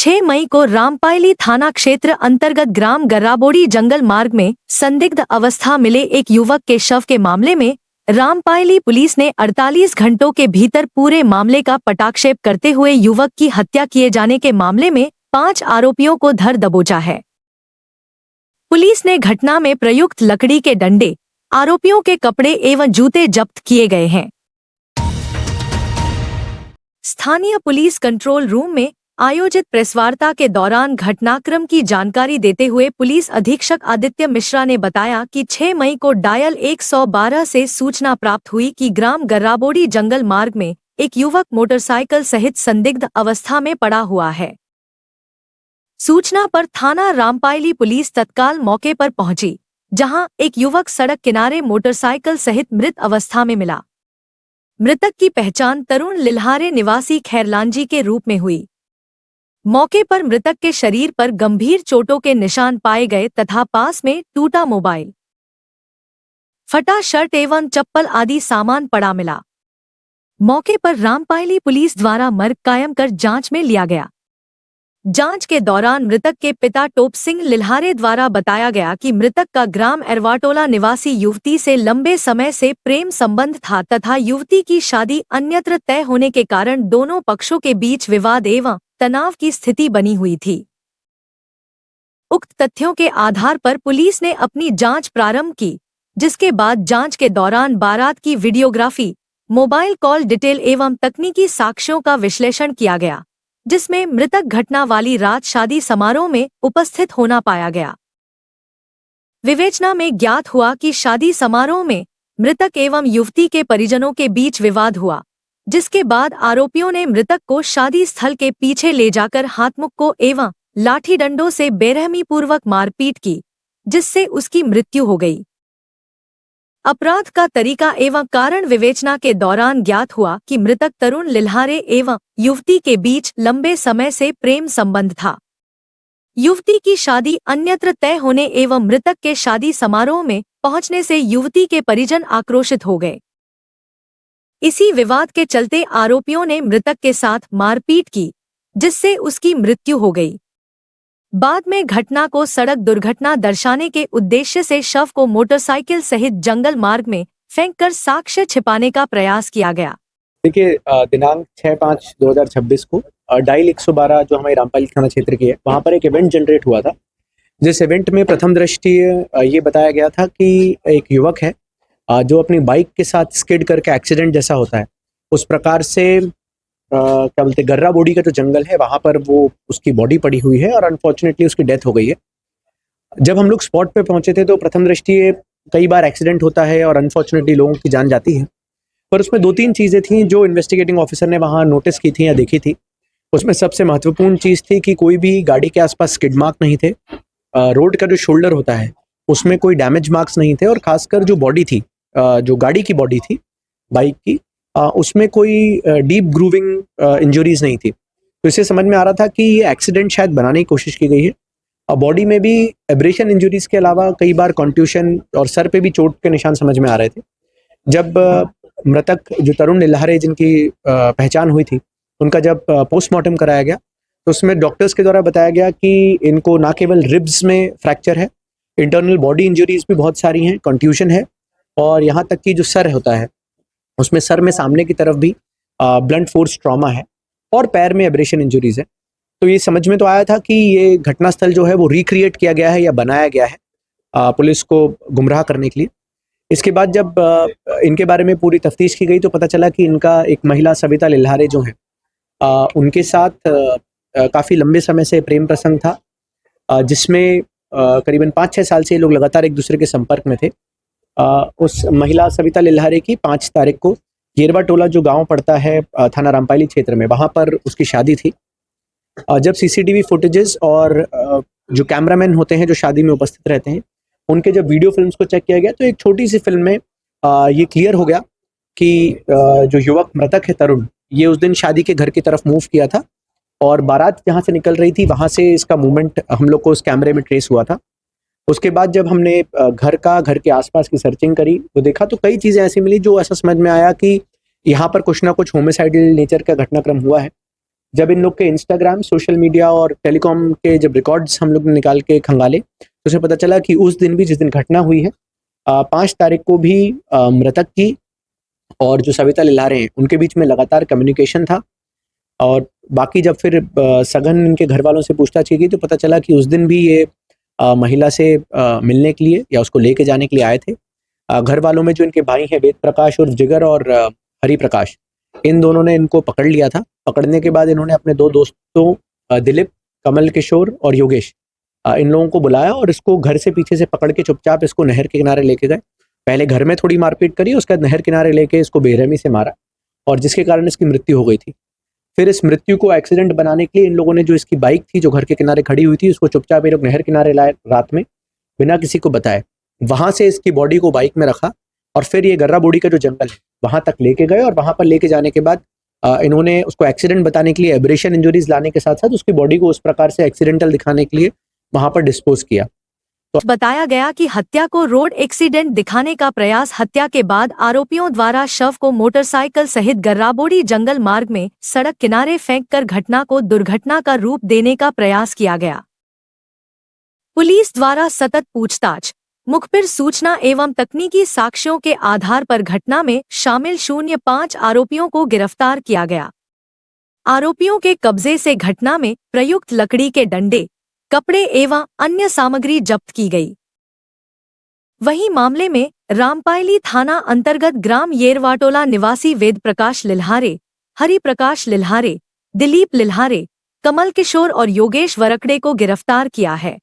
6 मई को रामपायली थाना क्षेत्र अंतर्गत ग्राम गर्राबोड़ी जंगल मार्ग में संदिग्ध अवस्था मिले एक युवक के शव के मामले में रामपायली पुलिस ने 48 घंटों के भीतर पूरे मामले का पटाक्षेप करते हुए युवक की हत्या किए जाने के मामले में 5 आरोपियों को धर दबोचा है। पुलिस ने घटना में प्रयुक्त लकड़ी के डंडे, आरोपियों के कपड़े एवं जूते जब्त किए गए हैं। स्थानीय पुलिस कंट्रोल रूम में आयोजित प्रेसवार्ता के दौरान घटनाक्रम की जानकारी देते हुए पुलिस अधीक्षक आदित्य मिश्रा ने बताया कि 6 मई को डायल 112 से सूचना प्राप्त हुई कि ग्राम गर्राबोड़ी जंगल मार्ग में एक युवक मोटरसाइकिल सहित संदिग्ध अवस्था में पड़ा हुआ है। सूचना पर थाना रामपायली पुलिस तत्काल मौके पर पहुंची, जहां एक युवक सड़क किनारे मोटरसाइकिल सहित मृत अवस्था में मिला। मृतक की पहचान तरुण लिल्हारे निवासी खैरलांजी के रूप में हुई। मौके पर मृतक के शरीर पर गंभीर चोटों के निशान पाए गए तथा पास में टूटा मोबाइल, फटा शर्ट एवं चप्पल आदि सामान पड़ा मिला। मौके पर रामपायली पुलिस द्वारा मर्ग कायम कर जांच में लिया गया। जांच के दौरान मृतक के पिता टोप सिंह लिल्हारे द्वारा बताया गया कि मृतक का ग्राम एरवाटोला निवासी युवती से लंबे समय से प्रेम संबंध था तथा युवती की शादी अन्यत्र तय होने के कारण दोनों पक्षों के बीच विवाद एवं तनाव की स्थिति बनी हुई थी। उक्त तथ्यों के आधार पर पुलिस ने अपनी जांच प्रारंभ की, जिसके बाद जांच के दौरान बारात की वीडियोग्राफी, मोबाइल कॉल डिटेल एवं तकनीकी साक्ष्यों का विश्लेषण किया गया, जिसमें मृतक घटना वाली रात शादी समारोह में उपस्थित होना पाया गया। विवेचना में ज्ञात हुआ कि शादी समारोह में मृतक एवं युवती के परिजनों के बीच विवाद हुआ, जिसके बाद आरोपियों ने मृतक को शादी स्थल के पीछे ले जाकर हाथमुक्कों एवं लाठी डंडों से बेरहमीपूर्वक मारपीट की, जिससे उसकी मृत्यु हो गई। अपराध का तरीका एवं कारण विवेचना के दौरान ज्ञात हुआ कि मृतक तरुण लिल्हारे एवं युवती के बीच लंबे समय से प्रेम संबंध था। युवती की शादी अन्यत्र तय होने एवं मृतक के शादी समारोह में पहुंचने से युवती के परिजन आक्रोशित हो गए। इसी विवाद के चलते आरोपियों ने मृतक के साथ मारपीट की, जिससे उसकी मृत्यु हो गई। बाद में घटना को सड़क दुर्घटना दर्शाने के उद्देश्य से शव को मोटरसाइकिल सहित जंगल मार्ग में फेंककर साक्ष्य छिपाने का प्रयास किया गया। देखिए, दिनांक 6/5/2026 को डायल 112 जो हमारे रामपायली थाना क्षेत्र की है, वहाँ पर एक इवेंट जनरेट हुआ था, जिस इवेंट में प्रथम दृष्टि ये बताया गया था कि एक युवक है जो अपनी बाइक के साथ स्किड करके एक्सीडेंट जैसा होता है, उस प्रकार से क्या बोलते गर्राबोड़ी का जो जंगल है वहाँ पर वो उसकी बॉडी पड़ी हुई है और अनफॉर्चुनेटली उसकी डेथ हो गई है। जब हम लोग स्पॉट पे पहुंचे थे तो प्रथम दृष्टि कई बार एक्सीडेंट होता है और अनफॉर्चुनेटली लोगों की जान जाती है, पर उसमें 2-3 चीज़ें थी जो इन्वेस्टिगेटिंग ऑफिसर ने वहाँ नोटिस की थी या देखी थी। उसमें सबसे महत्वपूर्ण चीज़ थी कि कोई भी गाड़ी के आसपास स्किड मार्क नहीं थे, रोड का जो शोल्डर होता है उसमें कोई डैमेज मार्क्स नहीं थे, और खासकर जो बॉडी थी, जो गाड़ी की बॉडी थी बाइक की, उसमें कोई डीप ग्रूविंग इंजरीज नहीं थी। तो इससे समझ में आ रहा था कि ये एक्सीडेंट शायद बनाने की कोशिश की गई है। बॉडी में भी एब्रेशन इंजरीज के अलावा कई बार कॉन्ट्यूशन और सर पे भी चोट के निशान समझ में आ रहे थे। जब मृतक जो तरुण लिल्हारे जिनकी पहचान हुई थी, उनका जब पोस्टमार्टम कराया गया तो उसमें डॉक्टर्स के द्वारा बताया गया कि इनको ना केवल रिब्स में फ्रैक्चर है, इंटरनल बॉडी इंजरीज भी बहुत सारी हैं, कॉन्ट्यूशन है, और यहाँ तक कि जो सर होता है उसमें सर में सामने की तरफ भी ब्लंट फोर्स ट्रॉमा है और पैर में एब्रेशन इंजरीज है। तो ये समझ में तो आया था कि ये घटनास्थल जो है वो रिक्रिएट किया गया है या बनाया गया है पुलिस को गुमराह करने के लिए। इसके बाद जब इनके बारे में पूरी तफ्तीश की गई तो पता चला कि इनका एक महिला सविता लिल्हारे जो है उनके साथ काफ़ी लंबे समय से प्रेम प्रसंग था, जिसमें करीबन 5-6 साल से ये लोग लगातार एक दूसरे के संपर्क में थे। उस महिला सविता लिल्हारे की 5 तारीख को येरवाटोला जो गांव पड़ता है थाना रामपायली क्षेत्र में, वहाँ पर उसकी शादी थी। जब सीसीटीवी फुटेजेस और जो कैमरामैन होते हैं जो शादी में उपस्थित रहते हैं, उनके जब वीडियो फिल्म्स को चेक किया गया तो एक छोटी सी फिल्म में ये क्लियर हो गया कि जो युवक मृतक है तरुण, ये उस दिन शादी के घर की तरफ मूव किया था और बारात जहाँ से निकल रही थी वहाँ से इसका मूवमेंट हम लोग को उस कैमरे में ट्रेस हुआ था। उसके बाद जब हमने घर के आसपास की सर्चिंग करी तो देखा तो कई चीज़ें ऐसी मिली जो ऐसा समझ में आया कि यहाँ पर कुछ ना कुछ होमिसाइडल नेचर का घटनाक्रम हुआ है, जब इन लोग के इंस्टाग्राम, सोशल मीडिया और टेलीकॉम के जब रिकॉर्ड्स हम लोग ने निकाल के खंगाले तो उसे पता चला कि उस दिन भी जिस दिन घटना हुई है 5 तारीख को भी मृतक की और जो सविता लिल्हारे हैं उनके बीच में लगातार कम्युनिकेशन था। और बाकी जब फिर सघन इनके घर वालों से पूछताछ की गई तो पता चला कि उस दिन भी ये महिला से मिलने के लिए या उसको लेके जाने के लिए आए थे। घर वालों में जो इनके भाई हैं वेद प्रकाश और जिगर और हरि प्रकाश, इन दोनों ने इनको पकड़ लिया था। पकड़ने के बाद इन्होंने अपने 2 दोस्तों दिलीप, कमल किशोर और योगेश, इन लोगों को बुलाया और इसको घर से पीछे से पकड़ के चुपचाप इसको नहर के किनारे लेके गए। पहले घर में थोड़ी मारपीट करी, उसके बाद नहर किनारे लेके इसको बेरहमी से मारा और जिसके कारण इसकी मृत्यु हो गई थी। फिर इस मृत्यु को एक्सीडेंट बनाने के लिए इन लोगों ने जो इसकी बाइक थी जो घर के किनारे खड़ी हुई थी उसको चुपचाप ये लोग नहर किनारे लाए रात में बिना किसी को बताए। वहां से इसकी बॉडी को बाइक में रखा और फिर ये गर्रा बोड़ी का जो जंगल है वहां तक लेके गए और वहां पर लेके जाने के बाद इन्होंने उसको एक्सीडेंट बताने के लिए एब्रेशन इंजरीज लाने के साथ साथ उसकी बॉडी को उस प्रकार से एक्सीडेंटल दिखाने के लिए वहां पर डिस्पोज किया। बताया गया कि हत्या को रोड एक्सीडेंट दिखाने का प्रयास हत्या के बाद आरोपियों द्वारा शव को मोटरसाइकिल सहित गर्राबोड़ी जंगल मार्ग में सड़क किनारे फेंककर घटना को दुर्घटना का रूप देने का प्रयास किया गया। पुलिस द्वारा सतत पूछताछ, मुखबिर सूचना एवं तकनीकी साक्ष्यों के आधार पर घटना में शामिल 05 आरोपियों को गिरफ्तार किया गया। आरोपियों के कब्जे से घटना में प्रयुक्त लकड़ी के डंडे, कपड़े एवं अन्य सामग्री जब्त की गई। वहीं मामले में रामपायली थाना अंतर्गत ग्राम येरवाटोला निवासी वेद प्रकाश लिल्हारे, हरि प्रकाश लिल्हारे, दिलीप लिल्हारे, कमल किशोर और योगेश वरकड़े को गिरफ्तार किया है।